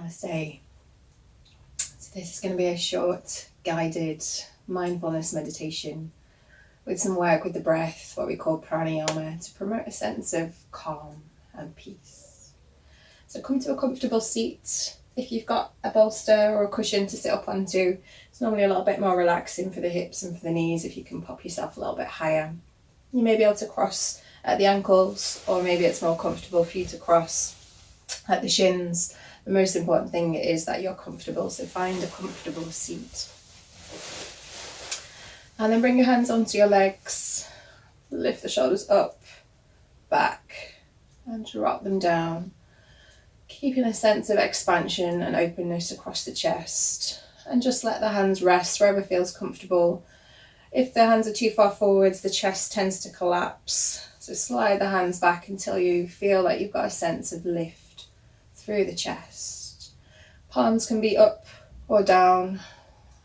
Namaste. So this is going to be a short, guided mindfulness meditation with some work with the breath, what we call Pranayama, to promote a sense of calm and peace. So come to a comfortable seat. If you've got a bolster or a cushion to sit up onto, it's normally a little bit more relaxing for the hips and for the knees if you can pop yourself a little bit higher. You may be able to cross at the ankles, or maybe it's more comfortable for you to cross at the shins. The most important thing is that you're comfortable, so find a comfortable seat. And then bring your hands onto your legs, lift the shoulders up, back, and drop them down, keeping a sense of expansion and openness across the chest. And just let the hands rest wherever feels comfortable. If the hands are too far forwards, the chest tends to collapse. So slide the hands back until you feel like you've got a sense of lift through the chest. Palms can be up or down.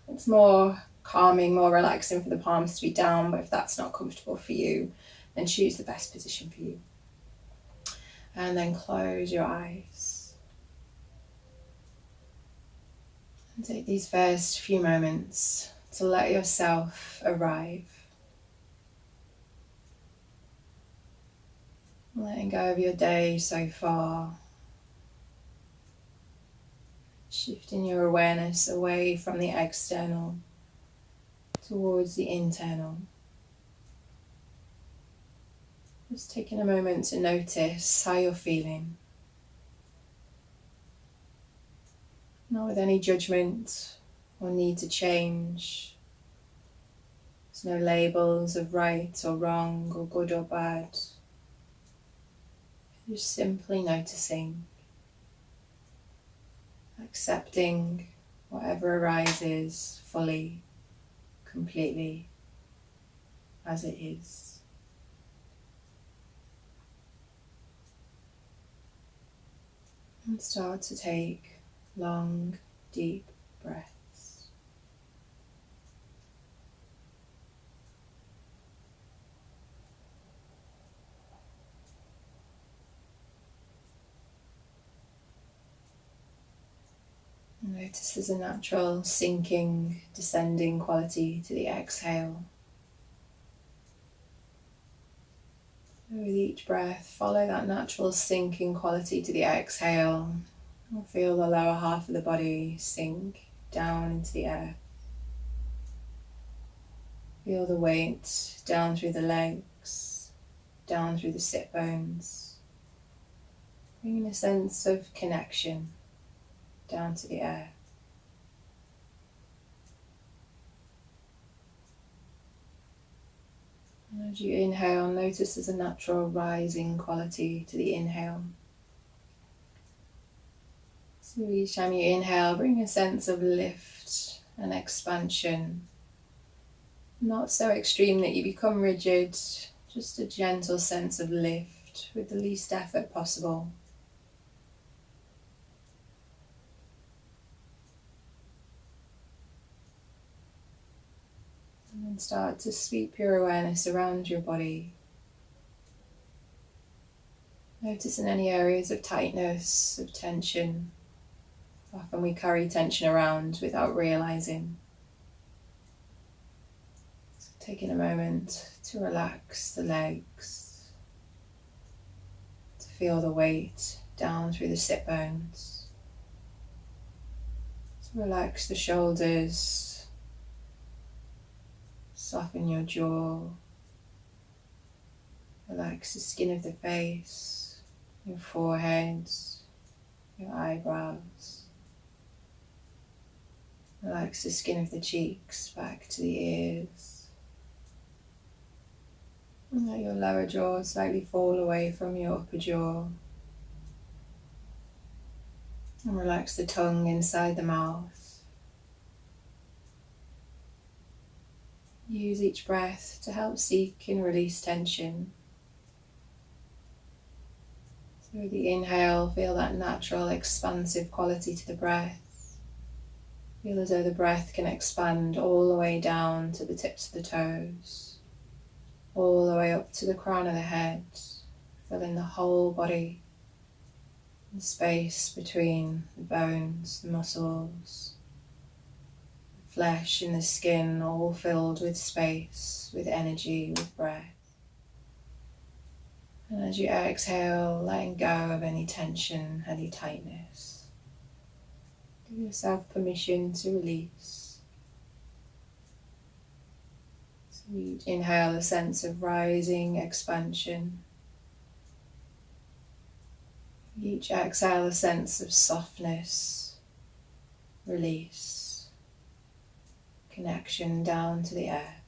It's more calming, more relaxing for the palms to be down, but if that's not comfortable for you, then choose the best position for you. And then close your eyes. And take these first few moments to let yourself arrive. Letting go of your day so far. Shifting your awareness away from the external towards the internal. Just taking a moment to notice how you're feeling. Not with any judgment or need to change. There's no labels of right or wrong or good or bad. Just simply noticing, accepting whatever arises fully, completely, as it is. And start to take long, deep breaths. Notice there's a natural sinking, descending quality to the exhale. With each breath, follow that natural sinking quality to the exhale. And feel the lower half of the body sink down into the earth. Feel the weight down through the legs, down through the sit bones. Bringing a sense of connection down to the earth. And as you inhale, notice there's a natural rising quality to the inhale. So each time you inhale, bring a sense of lift and expansion. Not so extreme that you become rigid, just a gentle sense of lift with the least effort possible. And then start to sweep your awareness around your body. Noticing any areas of tightness, of tension. Often we carry tension around without realizing. So taking a moment to relax the legs, to feel the weight down through the sit bones. To relax the shoulders. Soften your jaw, relax the skin of the face, your forehead, your eyebrows. Relax the skin of the cheeks back to the ears. And let your lower jaw slightly fall away from your upper jaw. And relax the tongue inside the mouth. Use each breath to help seek and release tension. So with the inhale, feel that natural expansive quality to the breath. Feel as though the breath can expand all the way down to the tips of the toes, all the way up to the crown of the head, filling the whole body. the space between the bones, the muscles, the flesh and the skin, all filled with space, with energy, with breath. And as you exhale, letting go of any tension, any tightness. Give yourself permission to release. So you inhale a sense of rising expansion. Each exhale a sense of softness, release, connection down to the earth.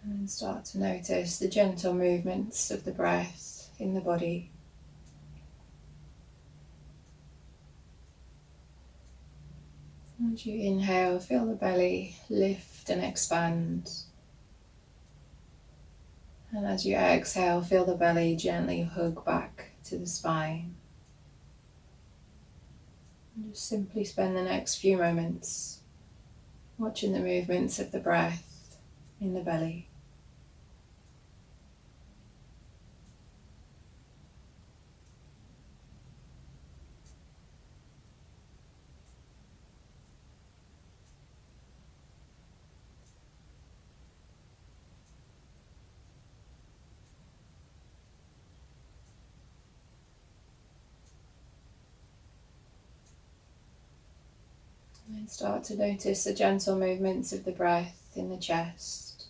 And start to notice the gentle movements of the breath in the body. As you inhale, feel the belly lift and expand. And as you exhale, feel the belly gently hug back to the spine. And just simply spend the next few moments watching the movements of the breath in the belly. And start to notice the gentle movements of the breath in the chest.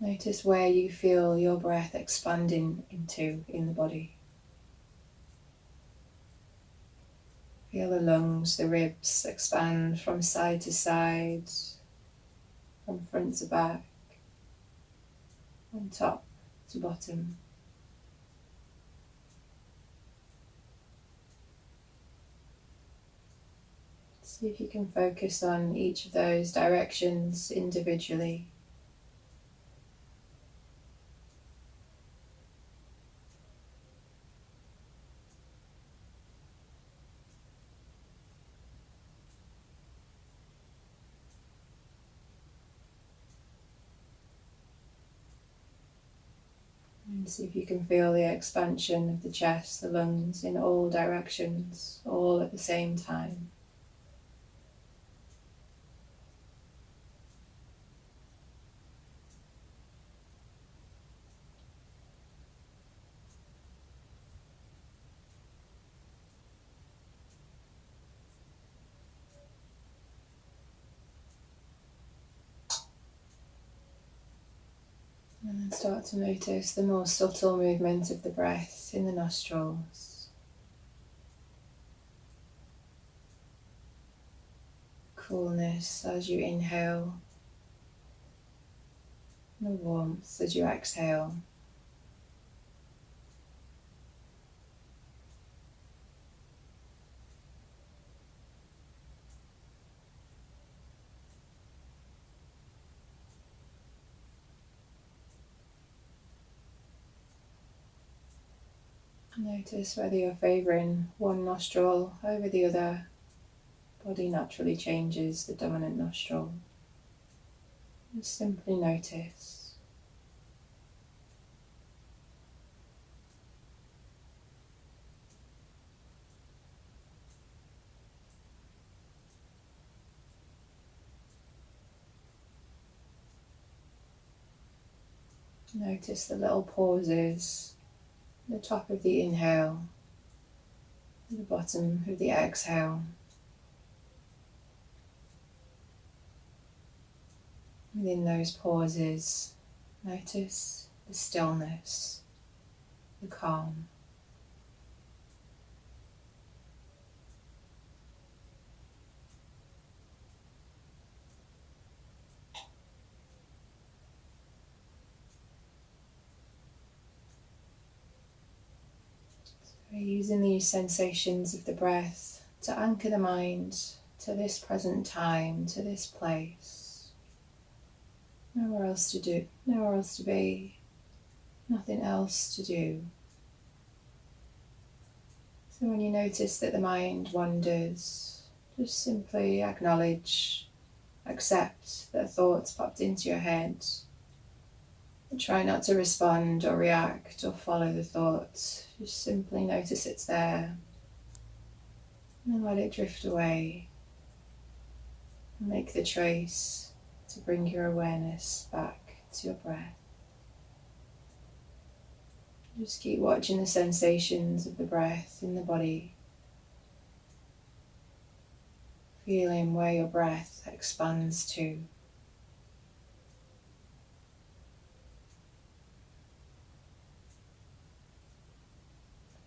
Notice where you feel your breath expanding into in the body. Feel the lungs, the ribs expand from side to side, from front to back, from top to bottom. See if you can focus on each of those directions individually. And see if you can feel the expansion of the chest, the lungs in all directions, all at the same time. And then start to notice the more subtle movement of the breath in the nostrils. Coolness as you inhale, the warmth as you exhale. Notice whether you're favouring one nostril over the other. Body naturally changes the dominant nostril. Just simply notice. Notice the little pauses at the top of the inhale, at the bottom of the exhale. Within those pauses, notice the stillness, the calm. So using these sensations of the breath to anchor the mind to this present time, to this place. Nowhere else to do, nowhere else to be, nothing else to do. So when you notice that the mind wanders, just simply acknowledge, accept that a thought's popped into your head. And try not to respond or react or follow the thought. Just simply notice it's there and then let it drift away. And make the choice to bring your awareness back to your breath. Just keep watching the sensations of the breath in the body. Feeling where your breath expands to.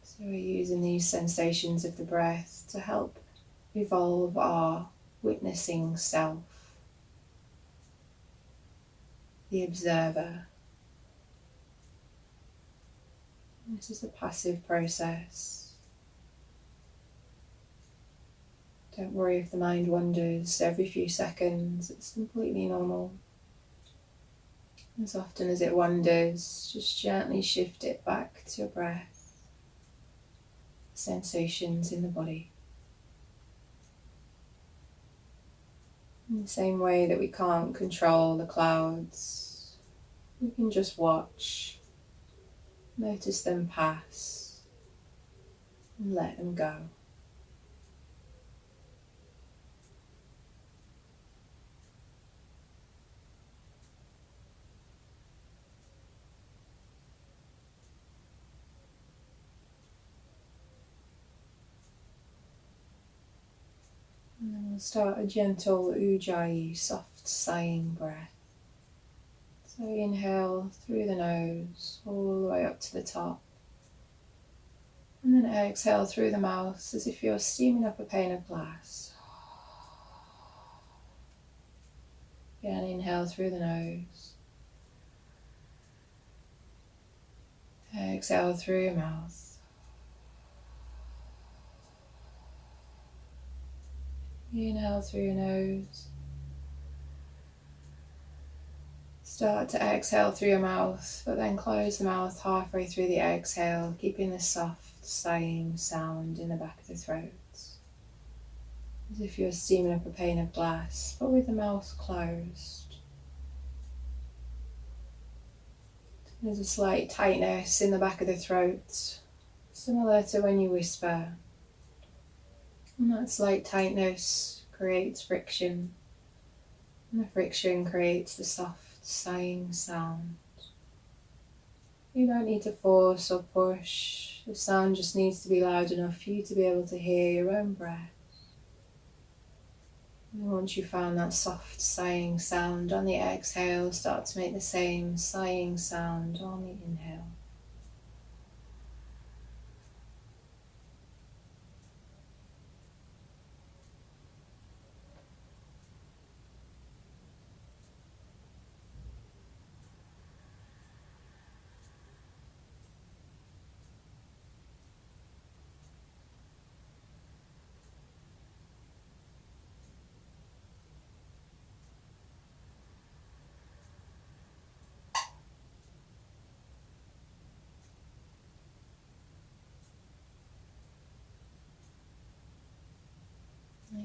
So we're using these sensations of the breath to help evolve our witnessing self, the observer. This is a passive process. Don't worry if the mind wanders every few seconds, it's completely normal. As often as it wanders, just gently shift it back to your breath. Sensations in the body. In the same way that we can't control the clouds, we can just watch, notice them pass, and let them go. And then we'll start a gentle ujjayi, soft sighing breath. So inhale through the nose, all the way up to the top. And then exhale through the mouth as if you're steaming up a pane of glass. Again, inhale through the nose. Exhale through your mouth. Inhale through your nose. Start to exhale through your mouth, but then close the mouth halfway through the exhale, keeping the soft sighing sound in the back of the throat. As if you're steaming up a pane of glass, but with the mouth closed. There's a slight tightness in the back of the throat, similar to when you whisper. And that slight tightness creates friction, and the friction creates the soft sighing sound. You don't need to force or push, the sound just needs to be loud enough for you to be able to hear your own breath. And once you found that soft sighing sound on the exhale, start to make the same sighing sound on the inhale.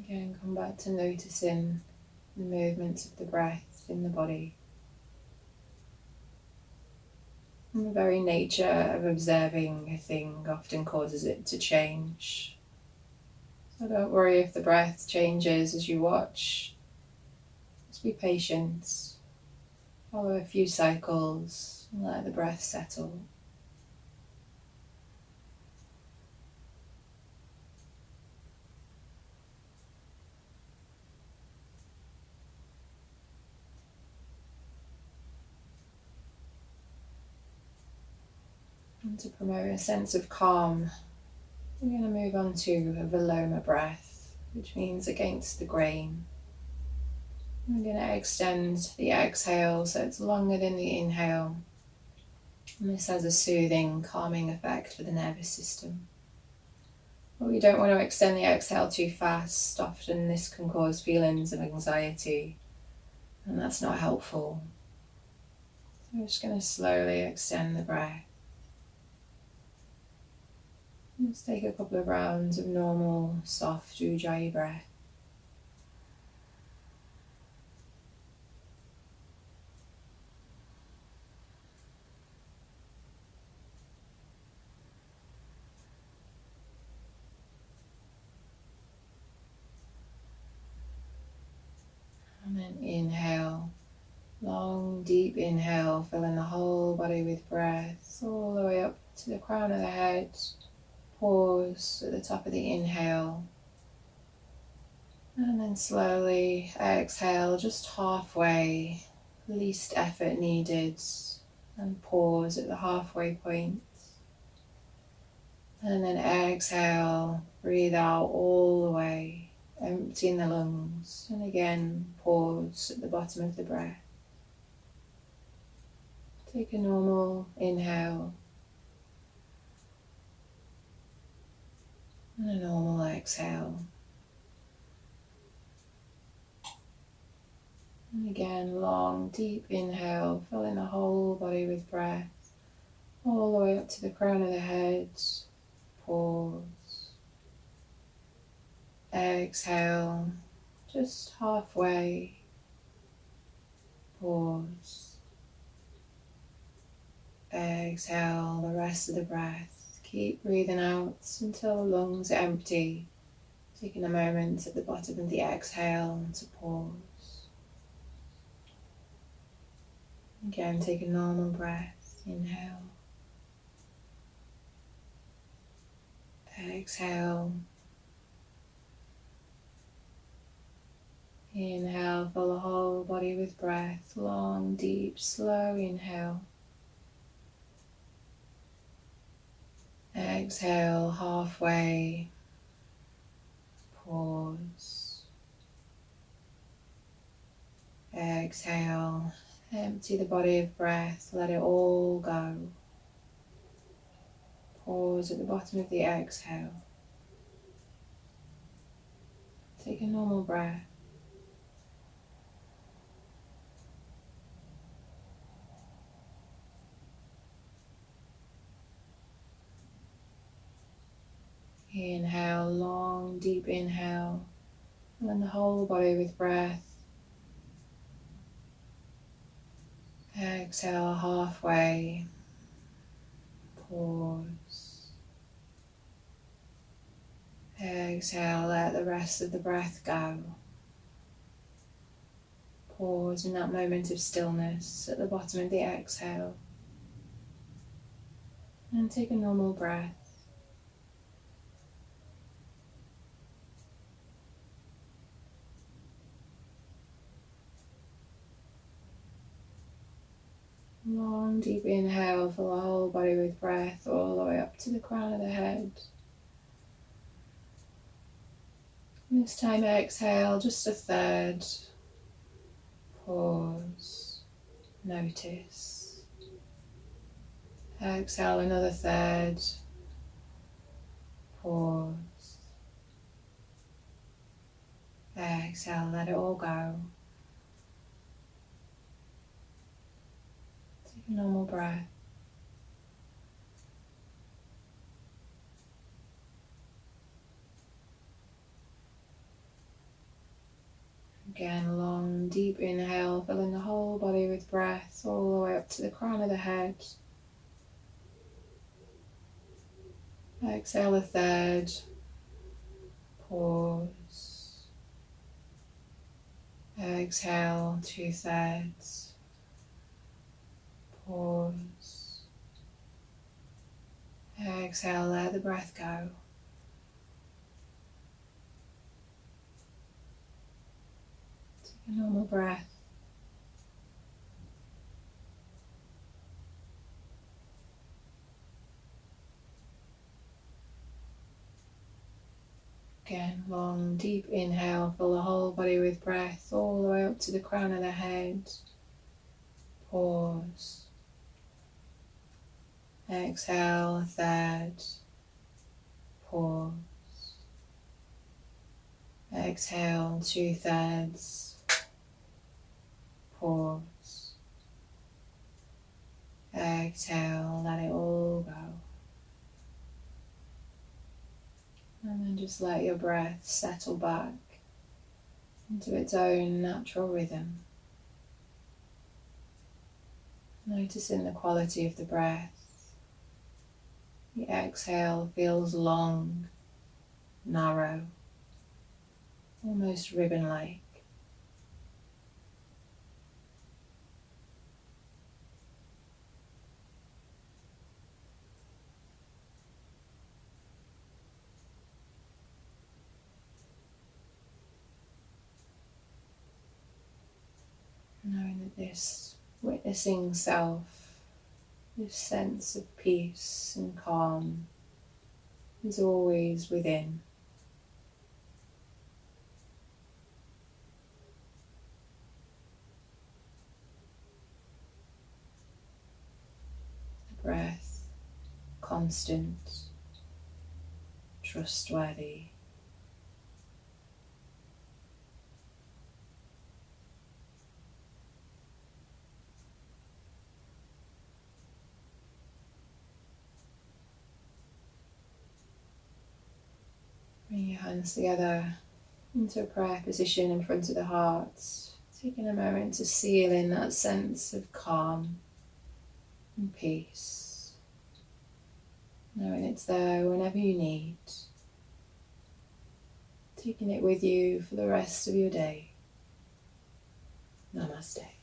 Again, come back to noticing the movements of the breath in the body. And the very nature of observing a thing often causes it to change. So don't worry if the breath changes as you watch. Just be patient. Follow a few cycles and let the breath settle. And to promote a sense of calm, we're going to move on to a Viloma breath, which means against the grain. We're going to extend the exhale so it's longer than the inhale. And this has a soothing, calming effect for the nervous system. But we don't want to extend the exhale too fast. Often this can cause feelings of anxiety, and that's not helpful. We're just going to slowly extend the breath. Let's take a couple of rounds of normal, soft ujjayi breath. And then inhale, long, deep inhale, filling the whole body with breath, all the way up to the crown of the head. Pause at the top of the inhale. And then slowly exhale, just halfway, least effort needed. And pause at the halfway point. And then exhale, breathe out all the way, emptying the lungs. And again, pause at the bottom of the breath. Take a normal inhale and a normal exhale. And again, long, deep inhale, filling the whole body with breath, all the way up to the crown of the head. Pause. Exhale, just halfway. Pause. Exhale the rest of the breath. Keep breathing out until the lungs are empty. Taking a moment at the bottom of the exhale to pause. Again, take a normal breath. Inhale. Exhale. Inhale, fill the whole body with breath. Long, deep, slow inhale. Exhale, halfway. Pause. Exhale. Empty the body of breath. Let it all go. Pause at the bottom of the exhale. Take a normal breath. Inhale, long, deep inhale. Filling the whole body with breath. Exhale, halfway. Pause. Exhale, let the rest of the breath go. Pause in that moment of stillness at the bottom of the exhale. And take a normal breath. Long, deep inhale, fill the whole body with breath all the way up to the crown of the head. This time exhale, just a third. Pause. Notice. Exhale another third. Pause. Exhale, let it all go. Take a normal breath. Again, long, deep inhale, filling the whole body with breath all the way up to the crown of the head. Exhale a third. Pause. Exhale 2/3. Pause. Exhale, let the breath go. Take a normal breath. Again, long, deep inhale, fill the whole body with breath all the way up to the crown of the head. Pause. Exhale a third. Pause. Exhale 2/3. Pause. exhale, let it all go. And then just let your breath settle back into its own natural rhythm. Noticing the quality of the breath. The exhale feels long, narrow, almost ribbon-like. Knowing that this witnessing self, this sense of peace and calm is always within. The breath, constant, trustworthy. Bring your hands together into a prayer position in front of the heart, taking a moment to seal in that sense of calm and peace, knowing it's there whenever you need, taking it with you for the rest of your day. Namaste.